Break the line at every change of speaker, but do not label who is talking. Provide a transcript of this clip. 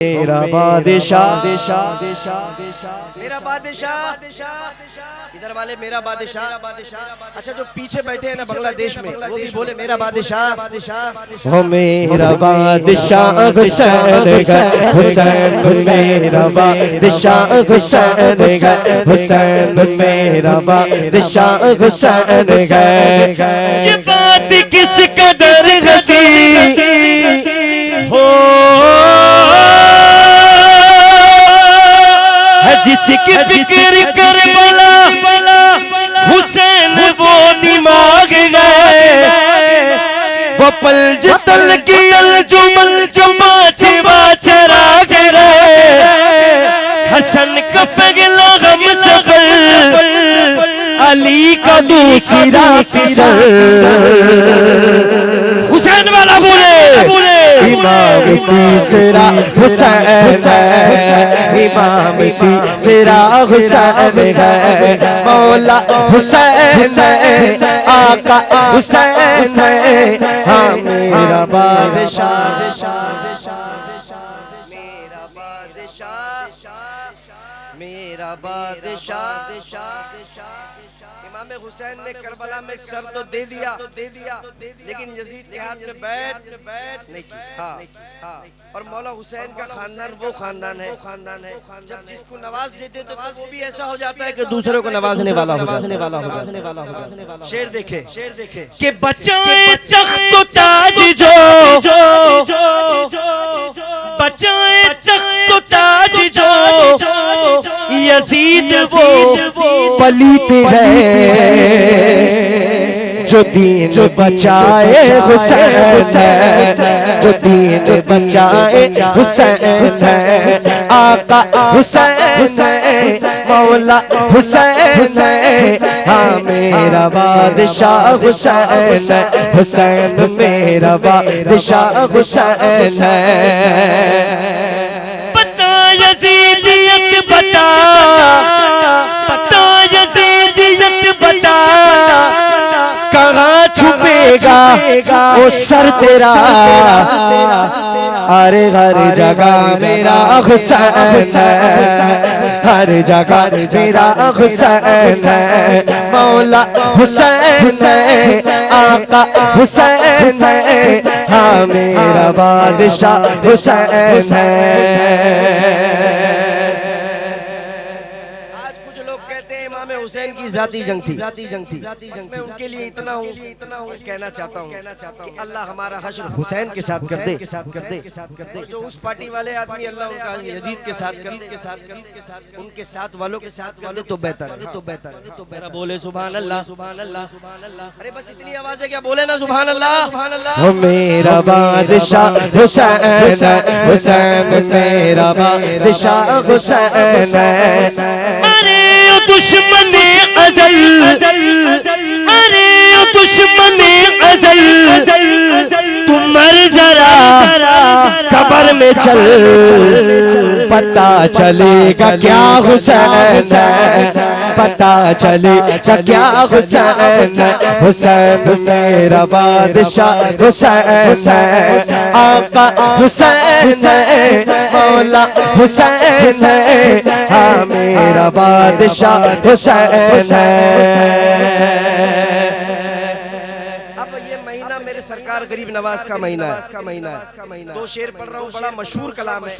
میرا بادشاہ میرا بادشاہ ادھر والے میرا بادشاہ اچھا جو پیچھے بیٹھے ہیں نا بنگلہ دیش میں وہ بھی بولے میرا بادشاہ وہ میرا بادشاہ حسین ہے حسین میرا بادشاہ حسین ہے حسین میرا بادشاہ حسین ہے یہ بات کس قدر حسین ہو جس کی فکر کربلا حسین وہ دماغ گئے وہ پلج تل کی الجمل جمع چبا چرا گئے حسن کا پگلا غم سفر علی کا دوسرا فسر حسین والا بولے امام تیسرا حسین ہے امام تیسرا حسین ہے مولا حسین ہے آقا حسین ہے ہاں میرا بادشاہ میرا بادشاہ امام حسین نے کربلا میں سر تو دے دیا لیکن یزید کے ہاتھ میں بیعت نہیں کی اور مولا حسین کا خاندان وہ خاندان ہے جب جس کو نواز دیتے تو وہ بھی ایسا ہو جاتا ہے کہ دوسروں کو نوازنے والا ہو جاتا شعر دیکھے کہ بچائے تخت و تاج جو بچائے تخت و تاج جو یزید وہ پلیت ہے جو دین بچائے حسین ہے جو دین بچائے حسین ہے آقا حسین ہے مولا حسین ہے ہاں میرا بادشاہ حسین ہے حسین میرا بادشاہ حسین ہے بتا یزیدیت بتا کہاں چھپے گا وہ سر تیرا ارے ہر جگہ میرا حسین ہے ہر جگہ میرا حسین ہے مولا حسین ہے آقا حسین ہے ہاں میرا بادشاہ حسین ہے حسین کی ذاتی جنگ تھی میں ان کے لیے اتنا ہوں کہنا چاہتا ہوں کہ اللہ ہمارا حشر حسین کے ساتھ کر دے جو اس پارٹی والے آدمی اللہ ان کا یزید کے ساتھ کر دے ان کے ساتھ والوں کے ساتھ کر دے تو بہتر ہے بولے سبحان اللہ ارے بس اتنی آواز ہے کیا بولے نا سبحان اللہ وہ میرا بادشاہ حسین ہے حسین میرا بادشاہ حسین ہے دشمن ازل ارے دشمن ازل تم مر ذرا قبر میں چل پتہ چلے گا کیا حسین ہے پتہ چلے گا کیا حسین ہے حسین میرا بادشاہ حسین ہے آقا حسین ہے مولا حسین ہے ہاں میرا بادشاہ حسین ہے اب یہ مہینہ میرے سرکار غریب نواز کا مہینہ ہے دو شعر پڑھ رہا ہوں بڑا مشہور کلام ہے